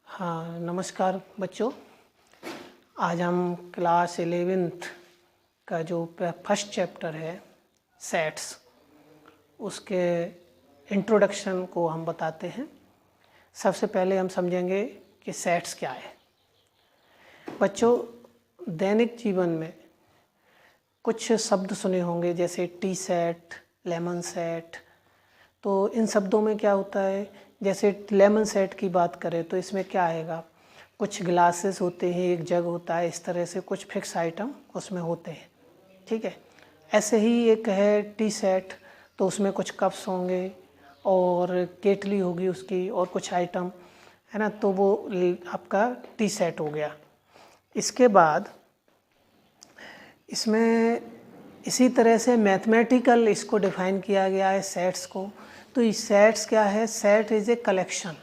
हाँ, नमस्कार बच्चों। आज हम क्लास 11th का जो फर्स्ट चैप्टर है सेट्स, उसके इंट्रोडक्शन को हम बताते हैं। सबसे पहले हम समझेंगे कि सेट्स क्या है। बच्चों, दैनिक जीवन में कुछ शब्द सुने होंगे जैसे टी सेट, लेमन सेट। तो इन शब्दों में क्या होता है, जैसे लेमन सेट की बात करें तो इसमें क्या आएगा, कुछ ग्लासेस होते हैं, एक जग होता है, इस तरह से कुछ फिक्स आइटम उसमें होते हैं, ठीक है। ऐसे ही एक है टी सेट, तो उसमें कुछ कप्स होंगे और केटली होगी उसकी और कुछ आइटम, है ना। तो वो आपका टी सेट हो गया। इसके बाद इसमें इसी तरह से मैथमेटिकल इसको डिफाइन किया गया है सेट्स को। तो ये सेट्स क्या है, सेट इज़ ए कलेक्शन।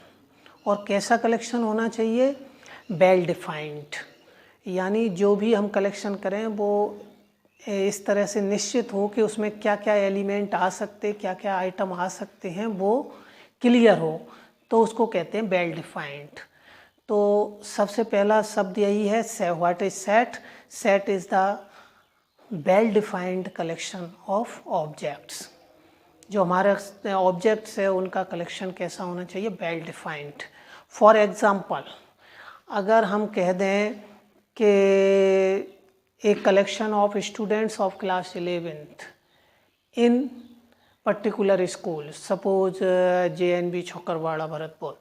और कैसा कलेक्शन होना चाहिए, वेल डिफाइंड, यानी जो भी हम कलेक्शन करें वो इस तरह से निश्चित हो कि उसमें क्या क्या एलिमेंट आ सकते, क्या क्या आइटम आ सकते हैं, वो क्लियर हो, तो उसको कहते हैं वेल डिफाइंड। तो सबसे पहला शब्द यही है, what is set. Set is the well defined collection of objects. जो हमारे ऑब्जेक्ट्स है उनका कलेक्शन कैसा होना चाहिए, वेल डिफाइंड। फॉर एग्जांपल, अगर हम कह दें कि एक collection of students of class 11th in particular school, suppose JNV Chhokarwada Bharatpur,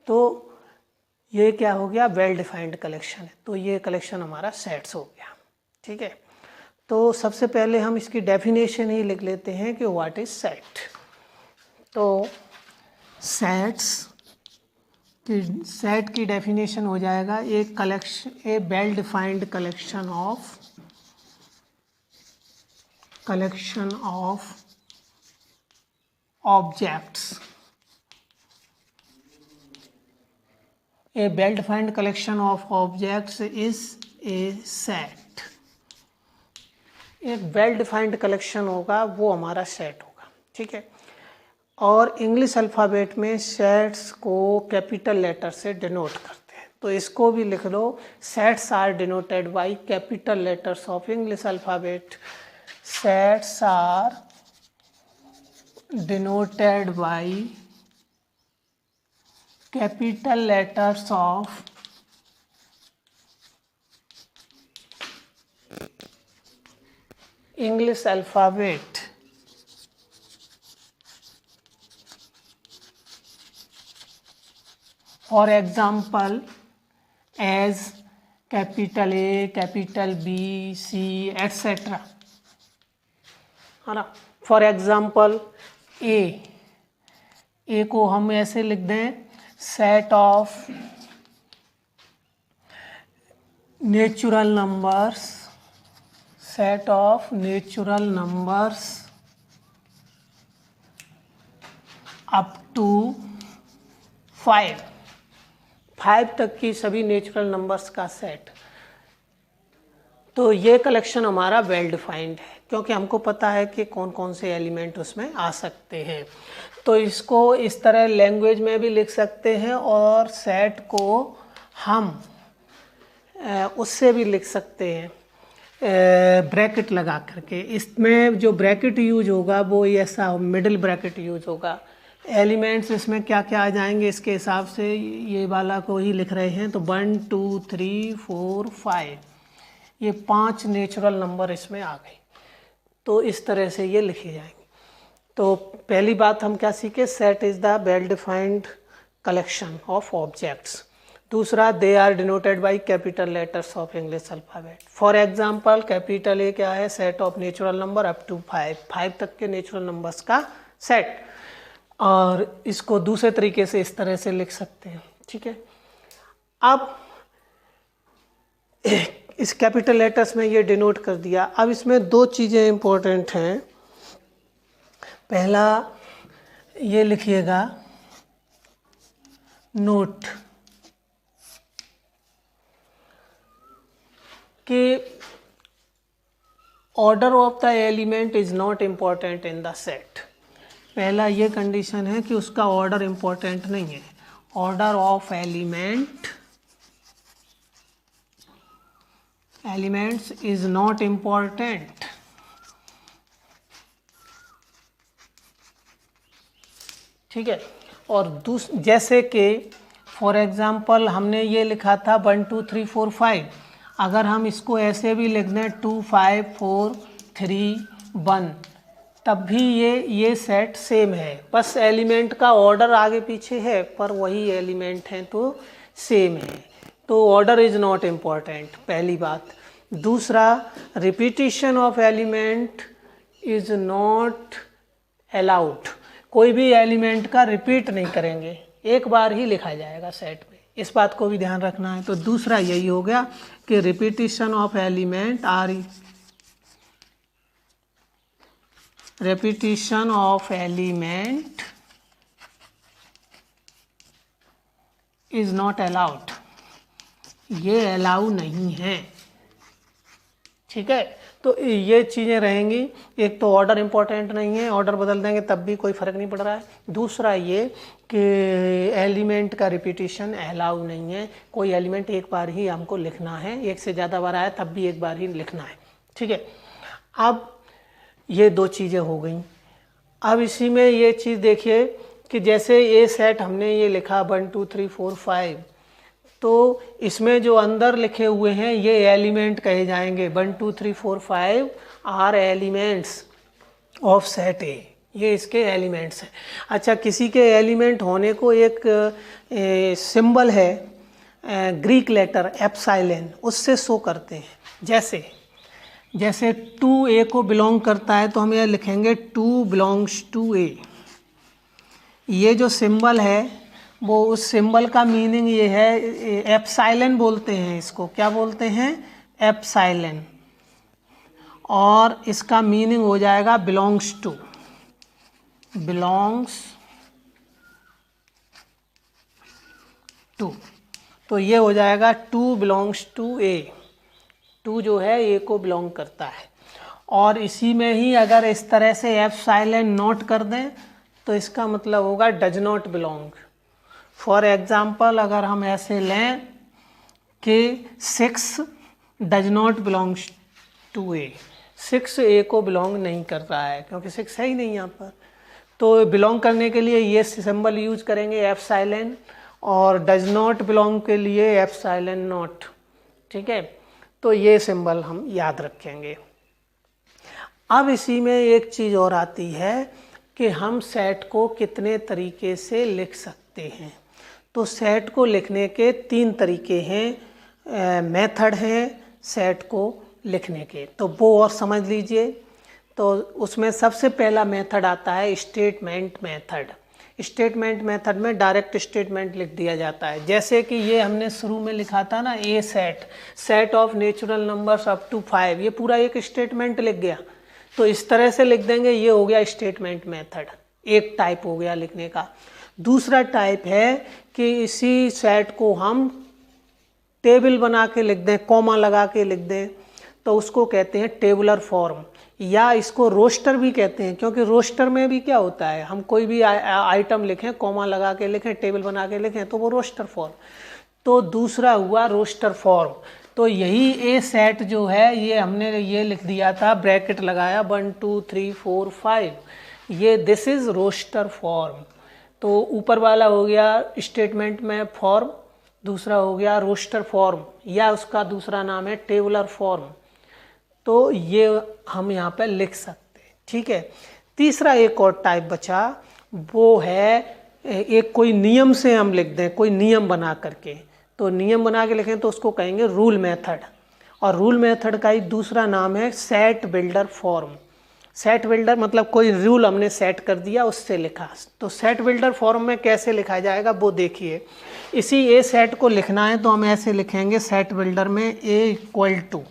तो ये क्या हो गया, वेल डिफाइंड कलेक्शन है। तो ये कलेक्शन हमारा सेट्स हो गया, ठीक है। तो सबसे पहले हम इसकी डेफिनेशन ही लिख लेते हैं कि व्हाट इज सेट। तो सेट की डेफिनेशन हो जाएगा एक collection, a well defined collection of objects. A well defined collection of objects is a set. एक वेल डिफाइंड कलेक्शन होगा वो हमारा सेट होगा, ठीक है। और इंग्लिश अल्फ़ाबेट में सेट्स को कैपिटल लेटर से डिनोट करते हैं, तो इसको भी लिख लो, sets are denoted by capital letters of English alphabet. Sets are denoted by capital letters of English alphabet. For example, as capital A, capital B, C, etc. है ना। फॉर एग्जाम्पल ए को हम ऐसे लिख दें, set of natural numbers, set of natural numbers up to 5 तक की सभी नेचुरल नंबर्स का सेट। तो ये कलेक्शन हमारा वेल डिफाइंड है, क्योंकि हमको पता है कि कौन कौन से एलिमेंट उसमें आ सकते हैं। तो इसको इस तरह लैंग्वेज में भी लिख सकते हैं और सेट को हम उससे भी लिख सकते हैं, ब्रैकेट लगा करके। इसमें जो ब्रैकेट यूज होगा वो ऐसा मिडिल ब्रैकेट यूज होगा। एलिमेंट्स इसमें क्या क्या आ जाएंगे इसके हिसाब से ये वाला को ही लिख रहे हैं। तो 1 2 3 4 5, ये 5 नेचुरल नंबर इसमें आ गए। तो इस तरह से ये लिखे जाएंगे। तो पहली बात हम क्या सीखे, set is the well defined collection of objects. दूसरा, they are denoted by capital letters of English alphabet. For example, capital A क्या है, set of natural number up to 5 तक के नेचुरल नंबर्स का सेट। और इसको दूसरे तरीके से इस तरह से लिख सकते हैं, ठीक है। अब इस कैपिटल लेटर्स में ये डिनोट कर दिया। अब इसमें 2 चीज़ें इंपॉर्टेंट हैं। पहला ये लिखिएगा, नोट, कि order of the element is not important in the set. पहला ये कंडीशन है कि उसका ऑर्डर इम्पॉर्टेंट नहीं है। Order of elements is not important. ठीक है। और जैसे कि फॉर एग्जांपल हमने ये लिखा था 1 2 3 4 5, अगर हम इसको ऐसे भी लिख दें 2 5 4 3 1, तब भी ये सेट सेम है, बस एलिमेंट का ऑर्डर आगे पीछे है पर वही एलिमेंट हैं तो सेम है। तो ऑर्डर इज नॉट इम्पॉर्टेंट, पहली बात। दूसरा, repetition of element is not allowed. कोई भी एलिमेंट का रिपीट नहीं करेंगे, एक बार ही लिखा जाएगा सेट में, इस बात को भी ध्यान रखना है। तो दूसरा यही हो गया कि repetition of element is not allowed, ये अलाउ नहीं है। ठीक है, तो ये चीज़ें रहेंगी। एक तो ऑर्डर इम्पोर्टेंट नहीं है, ऑर्डर बदल देंगे तब भी कोई फ़र्क नहीं पड़ रहा है। दूसरा ये कि एलिमेंट का रिपीटिशन अलाउ नहीं है, कोई एलिमेंट एक बार ही हमको लिखना है, एक से ज़्यादा बार आया तब भी एक बार ही लिखना है। ठीक है, अब ये दो चीज़ें हो गई। अब इसी में ये चीज़ देखिए कि जैसे ये सेट हमने ये लिखा 1 2 3 4 5, तो इसमें जो अंदर लिखे हुए हैं ये एलिमेंट कहे जाएंगे। 1 2 3 4 5 are elements of set A, ये इसके एलिमेंट्स हैं। अच्छा, किसी के एलिमेंट होने को एक सिंबल है ग्रीक लेटर एप्सिलॉन, उससे शो करते हैं। जैसे 2a को बिलोंग करता है तो हम ये लिखेंगे 2 बिलोंग्स टू ए। ये जो सिंबल है वो उस सिंबल का मीनिंग ये है, एप्सिलॉन बोलते हैं इसको। क्या बोलते हैं? एप्सिलॉन। और इसका मीनिंग हो जाएगा बिलोंग्स टू। तो ये हो जाएगा 2 बिलोंग्स टू ए। 2 जो है ए को बिलोंग करता है। और इसी में ही अगर इस तरह से एप्सिलॉन नोट कर दें तो इसका मतलब होगा does not belong. For example अगर हम ऐसे लें कि 6 डज नॉट बिलोंग्स टू ए, 6 ए को बिलोंग नहीं कर रहा है क्योंकि 6 है ही नहीं यहाँ पर। तो बिलोंग करने के लिए ये सिंबल यूज करेंगे एप्सिलॉन, और डज नॉट बिलोंग के लिए एप्सिलॉन नॉट। ठीक है, तो ये सिंबल हम याद रखेंगे। अब इसी में एक चीज़ और आती है कि हम सेट को कितने तरीके से लिख सकते हैं। तो सेट को लिखने के 3 तरीके हैं, मेथड हैं सेट को लिखने के, तो वो और समझ लीजिए। तो उसमें सबसे पहला मेथड आता है स्टेटमेंट मेथड। स्टेटमेंट मेथड में डायरेक्ट स्टेटमेंट लिख दिया जाता है। जैसे कि ये हमने शुरू में लिखा था ना, a set of natural numbers up to 5, ये पूरा एक स्टेटमेंट लिख गया। तो इस तरह से लिख देंगे, ये हो गया स्टेटमेंट मेथड, एक टाइप हो गया लिखने का। दूसरा टाइप है कि इसी सेट को हम टेबल बना के लिख दें, कॉमा लगा के लिख दें, तो उसको कहते हैं टेबुलर फॉर्म, या इसको रोस्टर भी कहते हैं। क्योंकि रोस्टर में भी क्या होता है, हम कोई भी आइटम लिखें, कॉमा लगा के लिखें, टेबल बना के लिखें, तो वो रोस्टर फॉर्म। तो दूसरा हुआ रोस्टर फॉर्म। तो यही ए सेट जो है ये हमने ये लिख दिया था, ब्रैकेट लगाया 1 2 3 4 5, ये दिस इज रोस्टर फॉर्म। तो ऊपर वाला हो गया स्टेटमेंट में फॉर्म, दूसरा हो गया रोस्टर फॉर्म, या उसका दूसरा नाम है टेबुलर फॉर्म। तो ये हम यहाँ पे लिख सकते हैं। ठीक है, तीसरा एक और टाइप बचा, वो है एक कोई नियम से हम लिख दें, कोई नियम बना करके। तो नियम बना के लिखें तो उसको कहेंगे रूल मेथड। और रूल मेथड का ही दूसरा नाम है set builder form. Set builder मतलब कोई रूल हमने सेट कर दिया, उससे लिखा। तो सेट बिल्डर फॉर्म में कैसे लिखा जाएगा वो देखिए। इसी ए सेट को लिखना है तो हम ऐसे लिखेंगे सेट बिल्डर में ए इक्वल टू,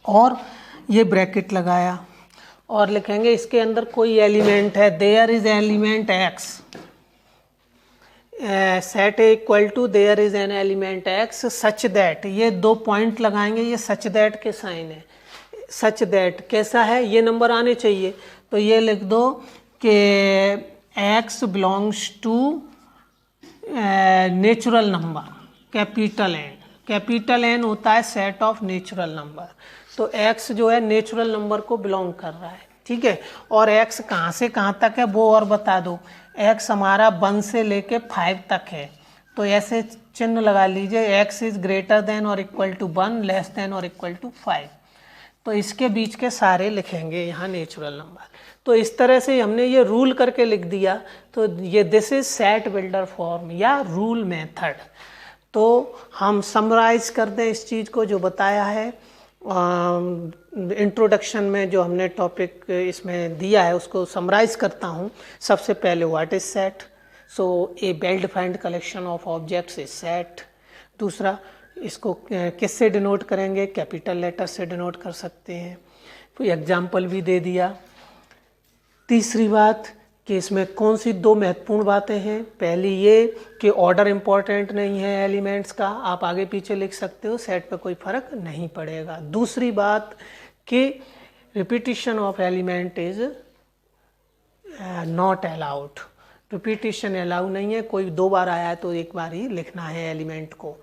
और ये ब्रैकेट लगाया और लिखेंगे इसके अंदर कोई एलिमेंट है, there is element X, set A equal to there is an element X such that, ये 2 पॉइंट लगाएंगे, ये सच दैट के साइन है। सच दैट कैसा है, ये नंबर आने चाहिए। तो ये लिख दो कि x belongs to natural number, capital N. Capital N होता है सेट ऑफ नेचुरल नंबर, तो x जो है नेचुरल नंबर को बिलोंग कर रहा है, ठीक है। और x कहाँ से कहाँ तक है वो और बता दो। x हमारा 1 से लेके 5 तक है, तो ऐसे चिन्ह लगा लीजिए, x इज ग्रेटर देन और इक्वल टू 1, लेस देन और इक्वल टू 5। तो इसके बीच के सारे लिखेंगे यहाँ नेचुरल नंबर। तो इस तरह से हमने ये रूल करके लिख दिया। तो ये this is set builder form या रूल मेथड। तो हम समराइज कर दें इस चीज़ को जो बताया है इंट्रोडक्शन में, जो हमने टॉपिक इसमें दिया है उसको समराइज करता हूँ। सबसे पहले what is set. So A well defined collection of objects is set. दूसरा, इसको किससे डिनोट करेंगे, कैपिटल लेटर से डिनोट कर सकते हैं, कोई एग्जाम्पल भी दे दिया। तीसरी बात कि इसमें कौन सी 2 महत्वपूर्ण बातें हैं। पहली ये कि ऑर्डर इम्पॉर्टेंट नहीं है एलिमेंट्स का, आप आगे पीछे लिख सकते हो, सेट पे कोई फर्क नहीं पड़ेगा। दूसरी बात कि repetition of element is not allowed, repetition allow नहीं है, कोई 2 बार आया है तो 1 बार ही लिखना है एलिमेंट को।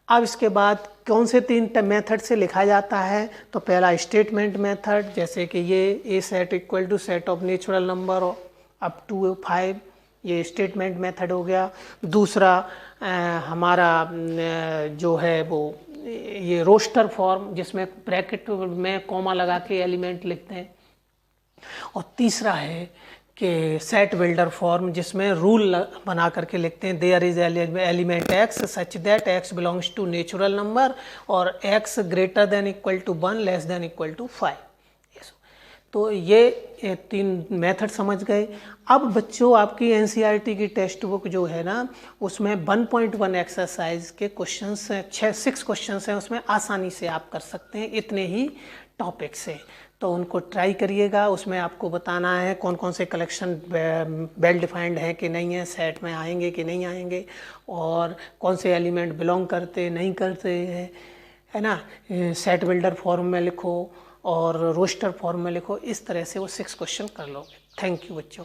अब इसके बाद कौन से 3 मेथड से लिखा जाता है, तो पहला स्टेटमेंट मेथड, जैसे कि ये A set equal to set of natural number up to 5, ये स्टेटमेंट मेथड हो गया। दूसरा हमारा जो है वो ये रोस्टर फॉर्म, जिसमें ब्रैकेट में कॉमा लगा के एलिमेंट लिखते हैं। और तीसरा है कि सेट बिल्डर फॉर्म, जिसमें रूल बना करके लिखते हैं there is element x such that x belongs to natural number और x greater than equal to 1, less than equal to 5। तो ये 3 मेथड समझ गए। अब बच्चों, आपकी एनसीईआरटी की टेक्स्ट बुक जो है ना, उसमें 1.1 एक्सरसाइज के क्वेश्चंस 6 क्वेश्चंस हैं, उसमें आसानी से आप कर सकते हैं इतने ही टॉपिक से। तो उनको ट्राई करिएगा। उसमें आपको बताना है कौन कौन से कलेक्शन वेल डिफाइंड हैं कि नहीं है, सेट में आएंगे कि नहीं आएंगे, और कौन से एलिमेंट बिलोंग करते नहीं करते हैं, है ना। सेट बिल्डर फॉर्म में लिखो और रोस्टर फॉर्म में लिखो, इस तरह से वो 6 क्वेश्चन कर लोगे। थैंक यू बच्चों।